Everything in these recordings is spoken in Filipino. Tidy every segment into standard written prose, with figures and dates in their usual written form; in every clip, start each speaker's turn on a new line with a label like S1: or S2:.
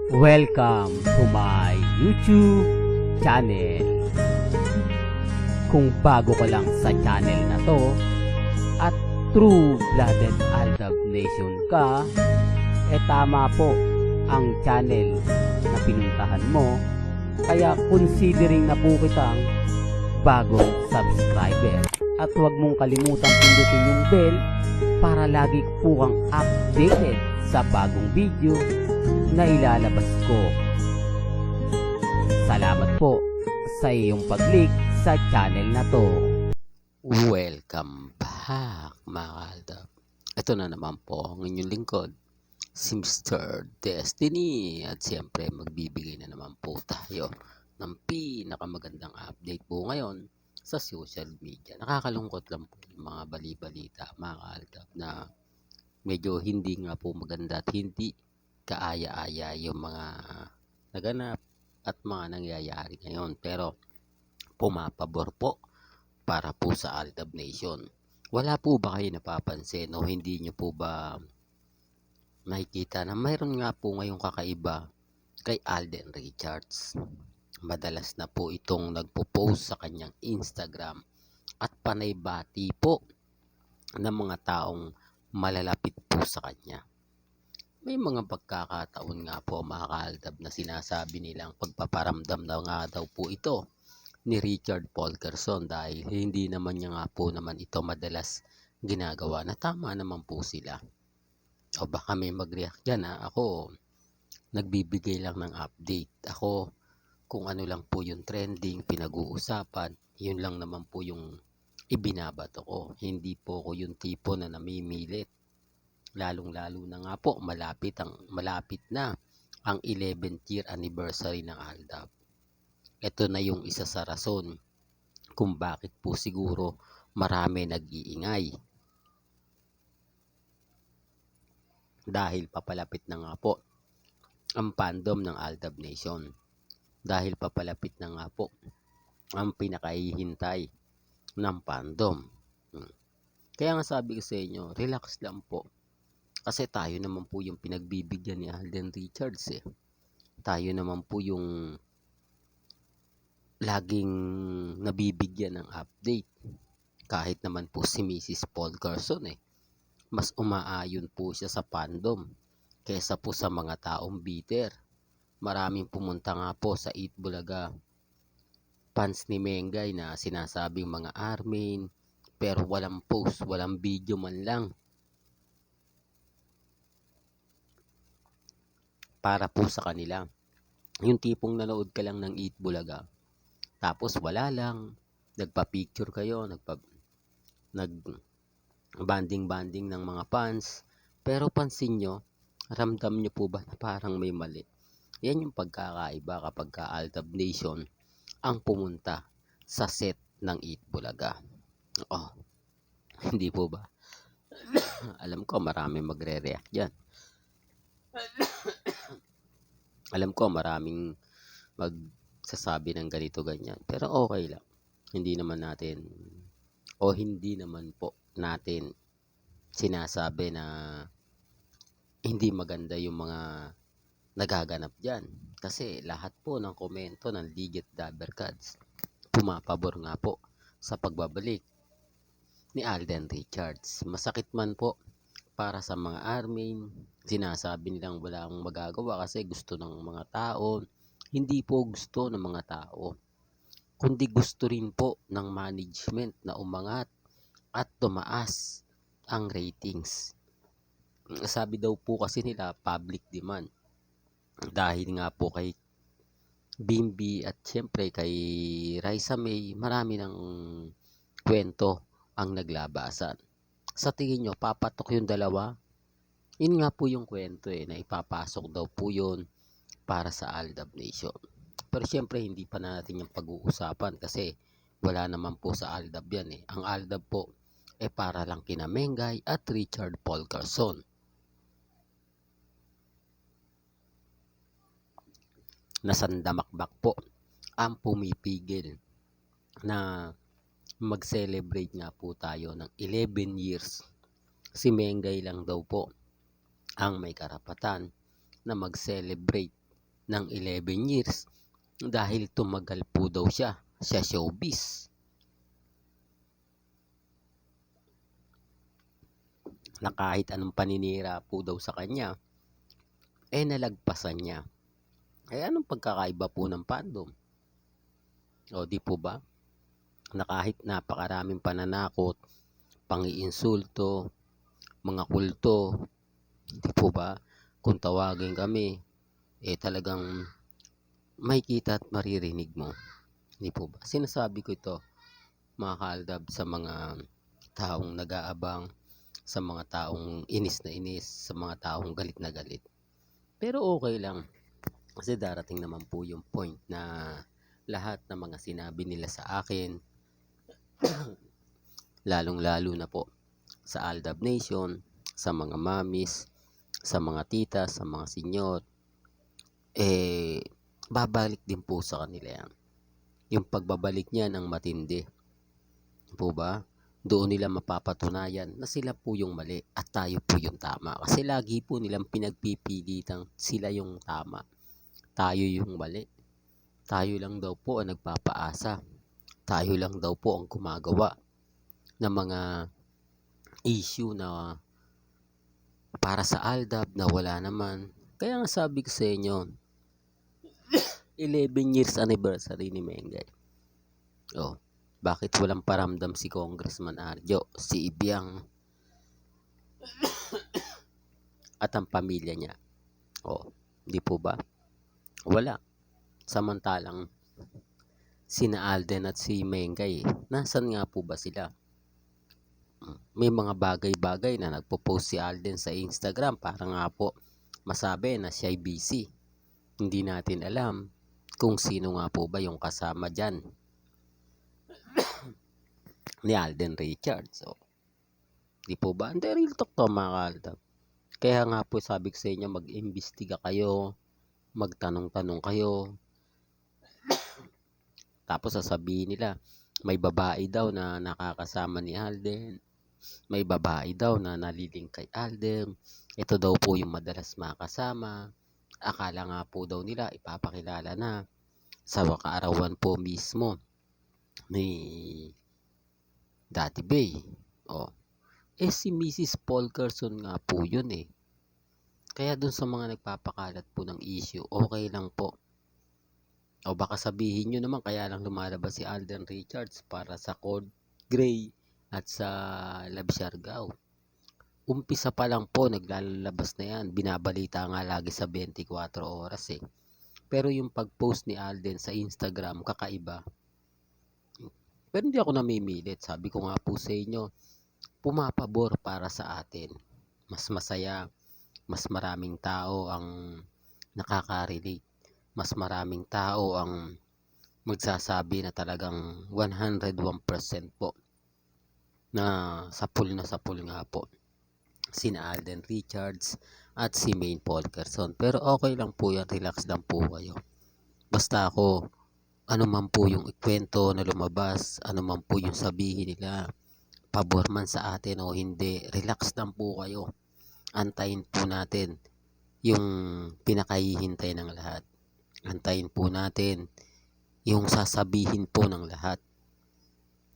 S1: Welcome to my YouTube channel. Kung bago ka lang sa channel na to at true-blooded Aldab Nation ka, tama po ang channel na pinuntahan mo. Kaya considering na po kitang bagong subscriber. At huwag mong kalimutan pindutin yung bell para lagi po kang updated sa bagong video na ilalabas ko. Salamat po sa iyong pag-click sa channel na to.
S2: Welcome back mga Aldab. Ito na naman po ang inyong lingkod, si Mr. Destiny. At siyempre magbibigay na naman po tayo ng pinakamagandang update po ngayon sa social media. Nakakalungkot lang po yung mga bali-balita mga Aldab na medyo hindi nga po maganda at hindi kaaya-aya yung mga naganap at mga nangyayari ngayon. Pero pumapabor po para po sa Aldab Nation. Wala po ba kayo napapansin o hindi nyo po ba nakikita na mayroon nga po ngayong kakaiba kay Alden Richards? Madalas na po itong nagpo-post sa kanyang Instagram at panay-bati po ng mga taong malalapit po sa kanya. May mga pagkakataon nga po mga Aldab na sinasabi nilang pagpaparamdam na nga daw po ito ni Richard Polkerson dahil hindi naman niya nga po naman ito madalas ginagawa, na tama naman po sila. O baka may mag-react dyan ako nagbibigay lang ng update. Ako kung ano lang po yung trending, pinag-uusapan, yun lang naman po yung ibinabato ko. Hindi po ko yung tipo na namimilit. Lalong-lalo na nga po, malapit na ang 11th year anniversary ng Aldab. Ito na yung isa sa rason kung bakit po siguro marami nag-iingay. Dahil papalapit na nga po ang fandom ng Aldab Nation. Dahil papalapit na nga po ang pinakahihintay ng fandom. Kaya nga sabi ko sa inyo, relax lang po. Kasi tayo naman po yung pinagbibigyan ni Alden Richards Tayo naman po yung laging nabibigyan ng update. Kahit naman po si Mrs. Polkerson mas umaayon po siya sa fandom kaysa po sa mga taong bitter. Maraming pumunta nga po sa Eat Bulaga fans ni Mengay na sinasabing mga armin, pero walang post, walang video man lang para po sa kanila. Yung tipong nanood ka lang ng Eat Bulaga tapos wala lang, nagpa-picture kayo, nag-banding ng mga fans, pero pansin nyo, ramdam nyo po ba na parang may mali? Yan yung pagkakaiba kapag ka Aldab Nation ang pumunta sa set ng Eat Bulaga. Hindi po ba? Alam ko maraming magre-react dyan. Alam ko maraming magsasabi ng ganito ganyan. Pero okay lang. Hindi naman po natin sinasabi na hindi maganda yung mga nagaganap dyan. Kasi lahat po ng komento ng Ligit Dabbercats pumapabor nga po sa pagbabalik ni Alden Richards. Masakit man po para sa mga armin, sinasabi nilang walang magagawa kasi gusto ng mga tao. Hindi po gusto ng mga tao, kundi gusto rin po ng management na umangat at tumaas ang ratings. Sabi daw po kasi nila public demand. Dahil nga po kay Bimbi at siyempre kay Raisa May, marami ng kwento ang naglabasan. Sa tingin nyo, papatok yung dalawa? Yun nga po yung kwento na ipapasok daw po yun para sa Aldab Nation. Pero siyempre hindi pa natin yung pag-uusapan kasi wala naman po sa Aldab yan Ang Aldab po para lang kina Mengay at Richard Polkerson. Nasandamakbak po ang pumipigil na mag-celebrate nga po tayo ng 11 years. Si Mengay lang daw po ang may karapatan na mag-celebrate ng 11 years dahil tumagal po daw siya sa showbiz. Na kahit anong paninira po daw sa kanya, nalagpasan niya. Anong pagkakaiba po ng fandom? O di po ba? Na kahit napakaraming pananakot, pangiinsulto, mga kulto, di po ba? Kung tawagin kami, talagang makikita at maririnig mo. Di po ba? Sinasabi ko ito, mga kaaldab, sa mga taong nag-aabang, sa mga taong inis na inis, sa mga taong galit na galit. Pero okay lang. Kasi darating naman po yung point na lahat ng mga sinabi nila sa akin, lalong-lalo na po sa Aldab Nation, sa mga mamis, sa mga tita, sa mga senyor, babalik din po sa kanila yan. Yung pagbabalik niya ng matindi. Po ba? Doon nila mapapatunayan na sila po yung mali at tayo po yung tama. Kasi lagi po nilang pinagpipilitang sila yung tama. Tayo yung mali. Tayo lang daw po ang nagpapaasa. Tayo lang daw po ang gumagawa ng mga issue na para sa Aldab na wala naman. Kaya nga sabi ko sa inyo, 11 years anniversary ni Mengay. Bakit walang paramdam si Congressman Arjo, si Ibiang, at ang pamilya niya? Di po ba? Wala. Samantalang sina Alden at si Mengay, nasan nga po ba sila? May mga bagay-bagay na nagpo-post si Alden sa Instagram para nga po masabi na siya'y busy. Hindi natin alam kung sino nga po ba yung kasama dyan ni Alden Richards. Di po ba? Hindi, real talk to, mga kaaldab. Kaya nga po sabi ko sa inyo, mag-imbestiga kayo, magtanong-tanong kayo. Tapos sasabihin nila, may babae daw na nakakasama ni Alden, may babae daw na naliling kay Alden, ito daw po yung madalas makasama. Akala nga po daw nila ipapakilala na sa kaarawan po mismo ni Daddy Bay. Si Mrs. Paul Carson nga po yun Kaya dun sa mga nagpapakalat po ng issue, okay lang po. Baka sabihin nyo naman kaya lang lumalabas si Alden Richards para sa Cold Gray at sa Love Siargao. Umpisa pa lang po naglalabas na yan. Binabalita nga lagi sa 24 oras Pero yung pag-post ni Alden sa Instagram, kakaiba. Pero hindi ako namimilit. Sabi ko nga po sa inyo, pumapabor para sa atin. Mas masaya, mas maraming tao ang nakaka-relate. Mas maraming tao ang magsasabi na talagang 101% po na sapul nga po sina Alden Richards at si Maine Paul Carson. Pero okay lang po yan, relax lang po kayo. Basta ako, ano man po yung ikwento na lumabas, ano man po yung sabihin nila, pabor man sa atin o hindi, relax lang po kayo. Antayin po natin yung pinakahihintay ng lahat. Antayin po natin yung sasabihin po ng lahat.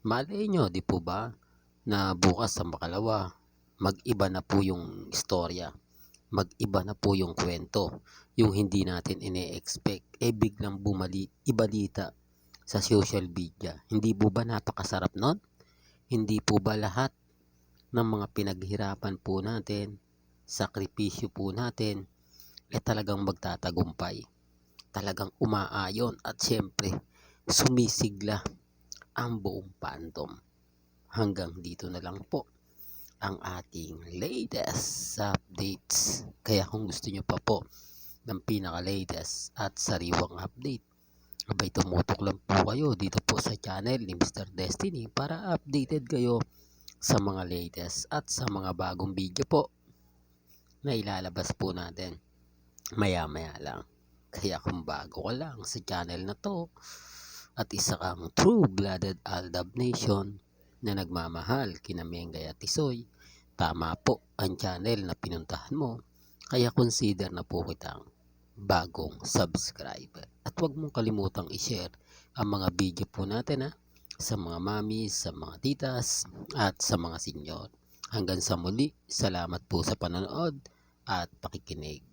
S2: Malay nyo, di po ba, na bukas sa makalawa, mag-iba na po yung istorya. Mag-iba na po yung kwento. Yung hindi natin ine-expect, biglang ibalita sa social media. Hindi po ba napakasarap nun? Hindi po ba lahat ng mga pinaghirapan po natin, sakripisyo po natin, talagang magtatagumpay? Talagang umaayon at syempre sumisigla ang buong fandom. Hanggang dito na lang po ang ating latest updates. Kaya kung gusto nyo pa po ng pinaka-latest at sariwang update, tumutok lang po kayo dito po sa channel ni Mr. Destiny para updated kayo sa mga latest at sa mga bagong video po na ilalabas po natin maya-maya lang. Kaya kung bago ka lang sa channel na to at isa kang true-blooded Aldab Nation na nagmamahal kina Mengay at Tisoy, tama po ang channel na pinuntahan mo. Kaya consider na po kitang bagong subscriber. At huwag mong kalimutang i-share ang mga video po natin sa mga mami, sa mga titas at sa mga senyor. Hanggang sa muli, salamat po sa panonood at pakikinig.